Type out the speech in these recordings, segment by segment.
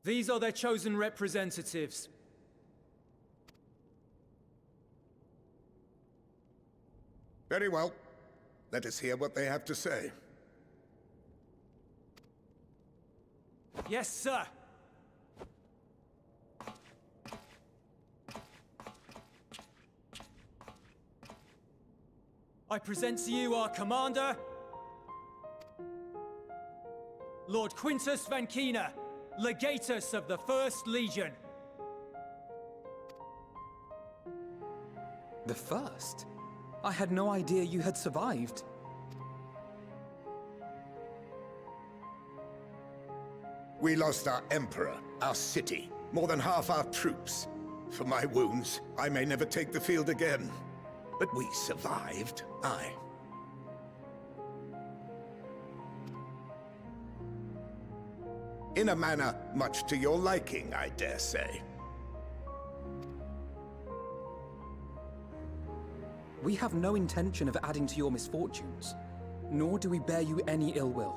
These are their chosen representatives. Very well. Let us hear what they have to say. Yes, sir! I present to you our commander, Lord Quintus Vankina, Legatus of the First Legion. The First? I had no idea you had survived. We lost our Emperor, our city, more than half our troops. For my wounds, I may never take the field again. But we survived, aye. In a manner much to your liking, I dare say. We have no intention of adding to your misfortunes, nor do we bear you any ill will.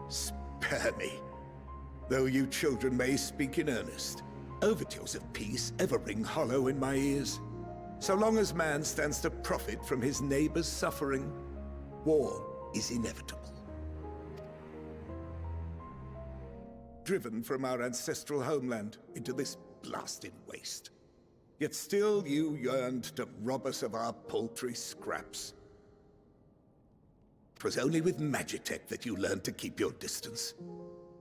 Spare me. Though you children may speak in earnest, overtures of peace ever ring hollow in my ears. So long as man stands to profit from his neighbor's suffering, war is inevitable. Driven from our ancestral homeland into this blasted waste. Yet still you yearned to rob us of our paltry scraps. 'Twas only with Magitech that you learned to keep your distance.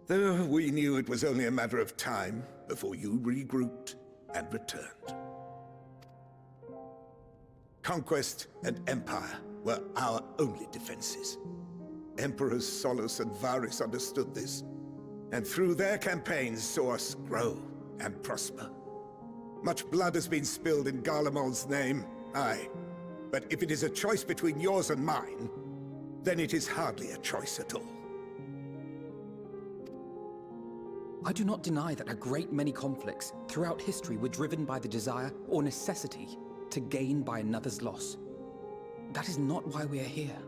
Though we knew it was only a matter of time before you regrouped and returned. Conquest and Empire were our only defenses. Emperors Solus and Varys understood this, and through their campaigns saw us grow and prosper. Much blood has been spilled in Garlemald's name, aye. But if it is a choice between yours and mine, then it is hardly a choice at all. I do not deny that a great many conflicts throughout history were driven by the desire or necessity to gain by another's loss. That is not why we are here.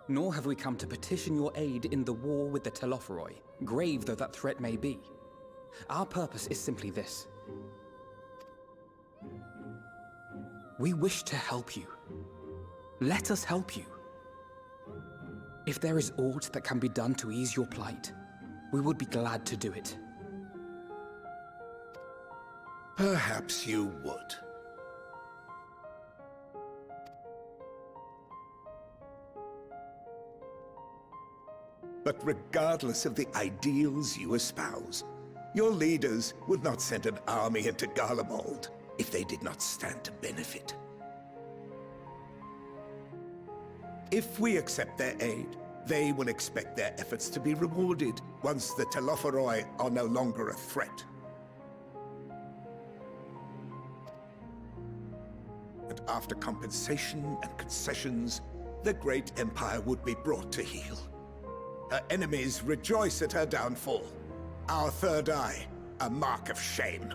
Nor have we come to petition your aid in the war with the Telophoroi, grave though that threat may be. Our purpose is simply this. We wish to help you. Let us help you. If there is aught that can be done to ease your plight, we would be glad to do it. Perhaps you would. But regardless of the ideals you espouse, your leaders would not send an army into Garlemald if they did not stand to benefit. If we accept their aid, they will expect their efforts to be rewarded once the Telophoroi are no longer a threat. And after compensation and concessions, the great empire would be brought to heel. Her enemies rejoice at her downfall. Our third eye, a mark of shame.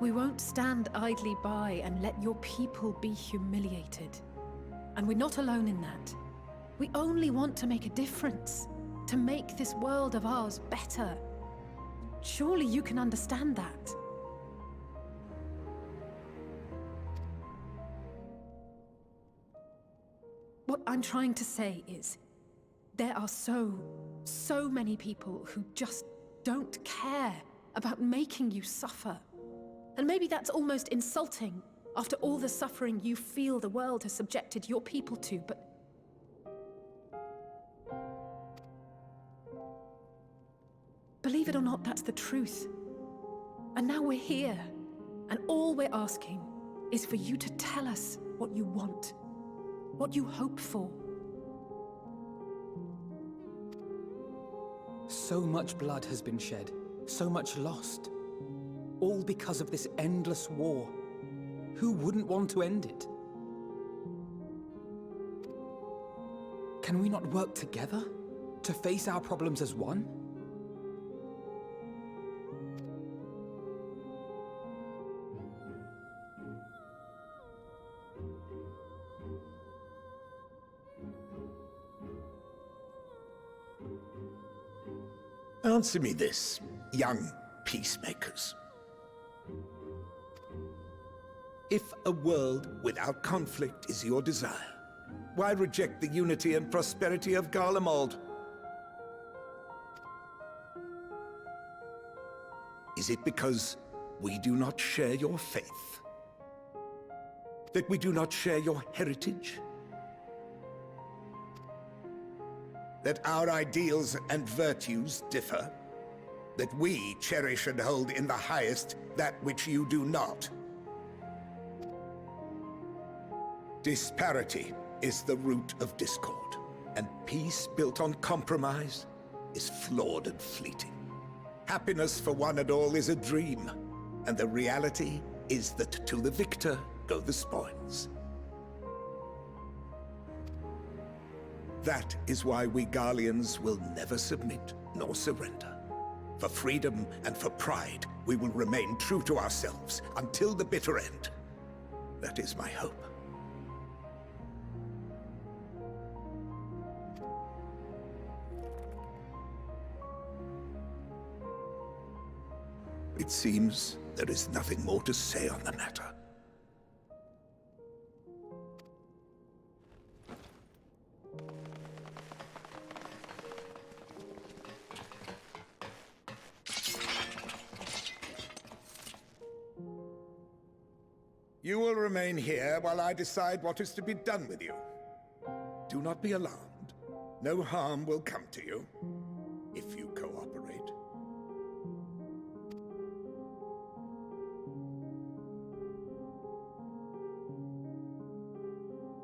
We won't stand idly by and let your people be humiliated. And we're not alone in that. We only want to make a difference, to make this world of ours better. Surely you can understand that. What I'm trying to say is, there are so many people who just don't care about making you suffer. And maybe that's almost insulting after all the suffering you feel the world has subjected your people to, but believe it or not, that's the truth. And now we're here, and all we're asking is for you to tell us what you want, what you hope for. So much blood has been shed, so much lost. All because of this endless war. Who wouldn't want to end it? Can we not work together to face our problems as one? Answer me this, young peacemakers. If a world without conflict is your desire, why reject the unity and prosperity of Garlemald? Is it because we do not share your faith? That we do not share your heritage? That our ideals and virtues differ? That we cherish and hold in the highest that which you do not? Disparity is the root of discord, and peace built on compromise is flawed and fleeting. Happiness for one and all is a dream, and the reality is that to the victor go the spoils. That is why we Garleans will never submit nor surrender. For freedom and for pride, we will remain true to ourselves until the bitter end. That is my hope. It seems there is nothing more to say on the matter. You will remain here while I decide what is to be done with you. Do not be alarmed. No harm will come to you if you cooperate.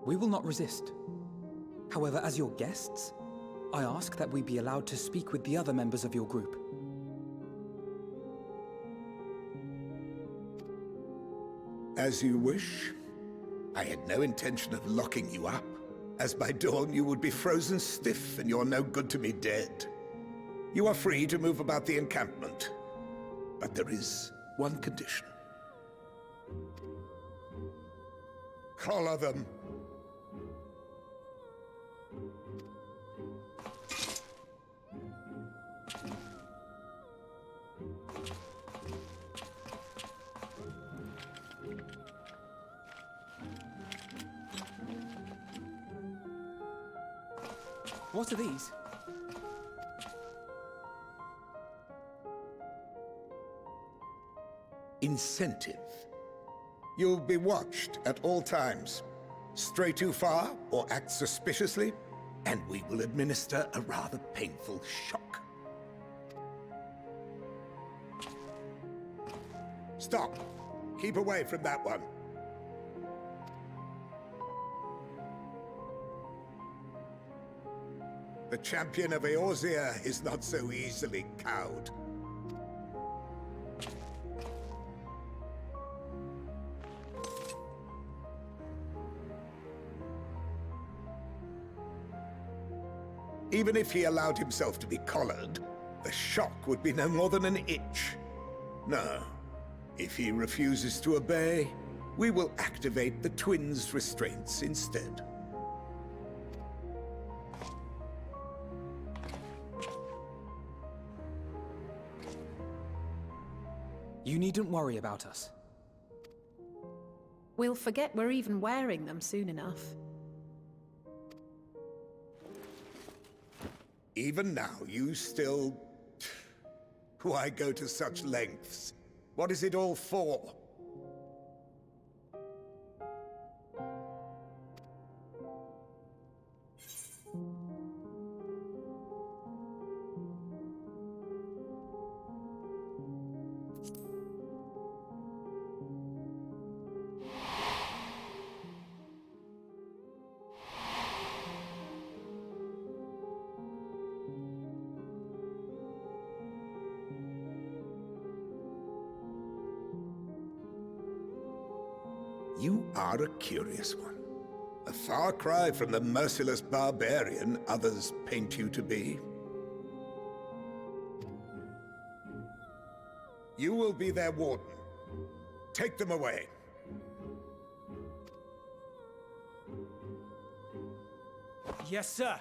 We will not resist. However, as your guests, I ask that we be allowed to speak with the other members of your group. As you wish. I had no intention of locking you up, as by dawn you would be frozen stiff and you're no good to me dead. You are free to move about the encampment, but there is one condition. Collar them. What are these? Incentive. You'll be watched at all times. Stray too far or act suspiciously, and we will administer a rather painful shock. Stop! Keep away from that one. The champion of Eorzea is not so easily cowed. Even if he allowed himself to be collared, the shock would be no more than an itch. No. If he refuses to obey, we will activate the twins' restraints instead. You needn't worry about us. We'll forget we're even wearing them soon enough. Even now, you still... Why go to such lengths? What is it all for? You are a curious one. A far cry from the merciless barbarian others paint you to be. You will be their warden. Take them away. Yes, sir.